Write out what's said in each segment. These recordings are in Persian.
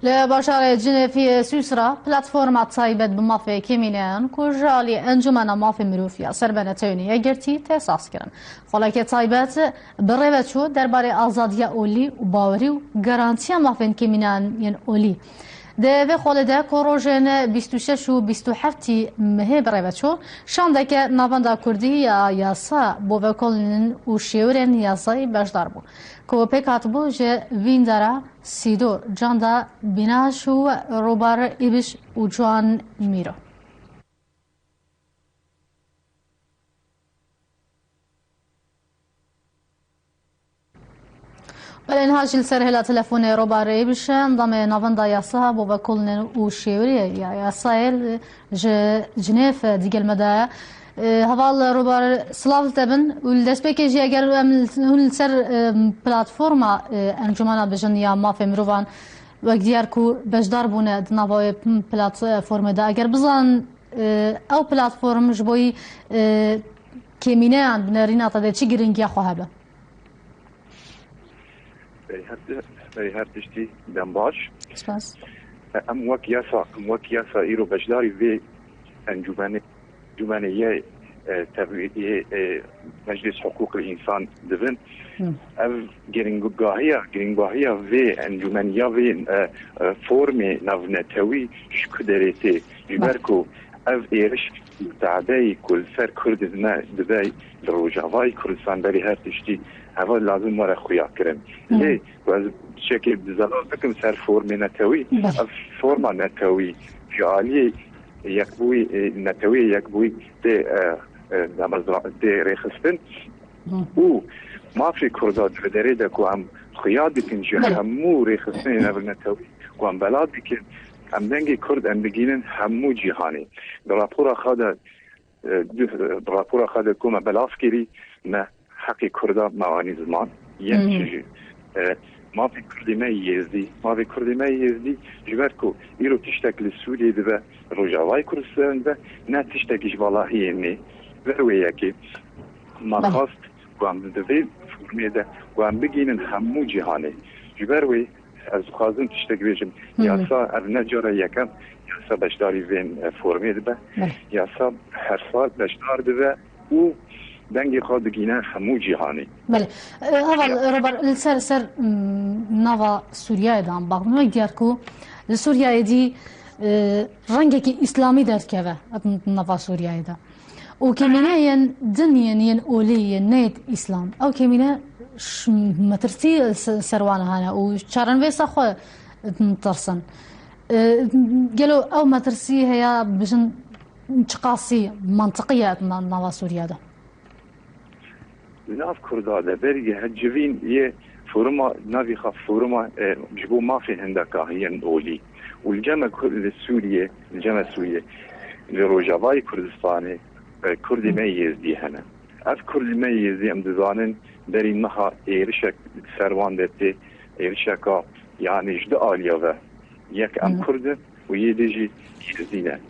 لبشار جنفي سوسرا بلاتفورما تايبت بمافي كيمينان كوجالي انجمنا مافي مروفيا سربنا توني يجرتي تاساس كرن خلاك تايبت بريبتشو درباري ازاديا اولي وباوري وغارانتيا مافين كيمينان ين اولي ده خالده كوروجن 26 و 27 مه بريبتشو شاندك نافندا كردي یا یاسا بووکولن و شیورن یاسای باشدار بو کو پکاتبو جه ویندارا سیدو جاندا بیناشو روبار ایبش و جوان میرو بالانهاج السر هلا تلفون روبار ایبش انضم نافندا یاسا بووکولن و شیوری یاسای جنیف دیگل مدى هذا روبار سلاف تبن والدسبيك يجي اگر هون سر بلاتفورما انجمانا بجنيا ما في مروفان وقدياركو بجدار بونه دناوي بلاتفورما دا اگر بزان او بلاتفورم جبوي كيمينان بنارينا تدا چي گرنگي خو هبه هر تشتي دنباش سپاس ام وكياسا ايرو بجداري في انجمانية تبعية مجلس حقوق الإنسان دفن أو جرينجوهيا في انجمانية في فورمي نافنتوي شكدريتي يباركو أو إيرش تعدي كل سر كرد ما دبي الرجاوي كردستان بري هرتشتي هذا لازم مرة خويا كرم ليه بشكل بزلاتكم سر فورمي نتوي فورما نتوي فعالية يكبوي نتوي يكبوي دي ريخستن و ما في كردات بدريدا كو عم خيادة نجي همو ريخستن نتوي كو عم بلادك عم دنجي كرد عم بجينن همو جهاني برابورا خادا كوما بلافكري ما حقي كردا مواني زمان ينشجي ما في كردي ما يزدي جبركو يرو تشتك للسوري دبا رجاواي كردستان ده نا تشتكيش والله اني ذروياكي ما خاص وعم دبي فورمي ده وعم بجينن همو جهاني جبروي از خازن تشتك بيجم ياسا ارنجارا يكم ياسا بشداري فين فورمي دبا ياسا هرسال بشدار دبا و دنگی خود گینه همو جهانی. بله. اول روبر سر نوا سوریه دام باقی نمی‌دید کو سوریه دی رنگی که اسلامی دارد که و نوا سوریه دا. و کمینه ین دنیا ین اولی نید اسلام. او کمینه مترسی سروانه هانا و چارن ویسا خو ترسن. گلو او مترسی هیا بجن چقاسی منطقیه نوا سوریه دا. ناف كرداده بري هجوين يه فورما نافي خاف فورما جبو ما في هندكا هي اولي والجامعة السورية لروجافاي كردستاني كردي ميز دي هنا اف كردي ميز دي ام دزانن بري مها ايرشك سروان دتي ايرشكا يعني جد آليا يك ام كرد ويديجي يزدينا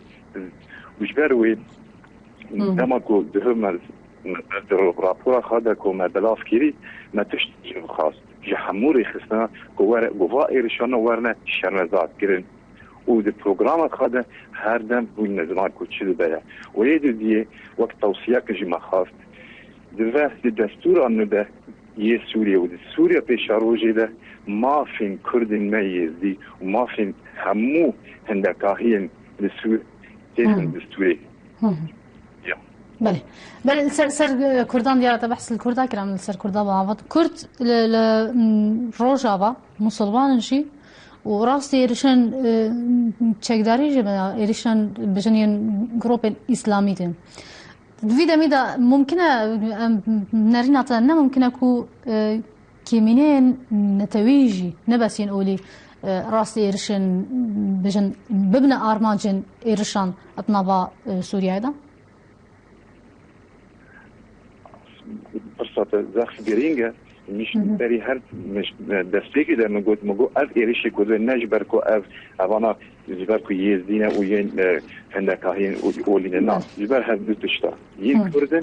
وجبروي لما قول دهم رابورا خادا كو ما بلاف كيري ما تشتي خاص جحموري خصنا قوا إيرشانا ورنا شرنزات كرن و دي بروغرام خادا هر دم بوي نظمان كو تشدو بلا ويدو دي وقت توصية كجي خاص دي دستور انو ده يه سوريا و دي سوريا بيش روجي ده ما فين كردن ميز دي وما فين همو هندكاهين لسوريا تيخن دستوري بله سر كردان ديارة بحث الكردا كلام سر كردا بعض كرد روجافا مسلمان شيء وراسي إيرشان تشكداري جبنا إيرشان بجنين جروب إسلامي تين فيدا ميدا ممكنة نارينا تنا ممكنة كو كيمينين نتويجي نبسين أولي راسي إيرشان بجن ببنى أرماجن إيرشان أطنابا سوريا ده فرصة زخ جرينجا مش بري هر مش دستيكي ده مجو اف إيريشي كده نجبر كو اف أنا جبر كو يزدينا وين هندكاهين وقولين الناس جبر هذا دوتشتا ين كردن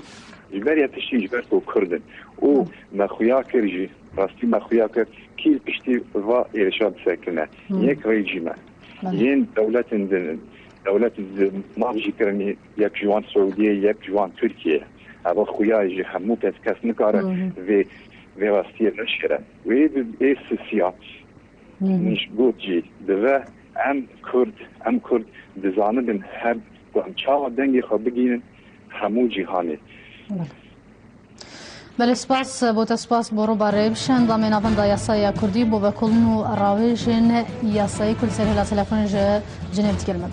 جبر يتشي جبر كو كردن و ما خويا كرجي راستی مخویا کرد کیل پشتی و ایرشاد سکنه یک رژیمه این دولت ماجی کرنی یک جوان سعودیه یک جوان ترکیه اما خویای همو کس نکاره و راستی نشره و این سیاست نیش بود جی دوه ام کرد دزانه هر چاو دنگی خواب بگیرن همو جیهانی بله سپاس بوده سپاس برو برای بشن دامین آفن دا یاسای کردی بو بکلنو راویجن یاسای کل سری لا تلفون جنب تکلمه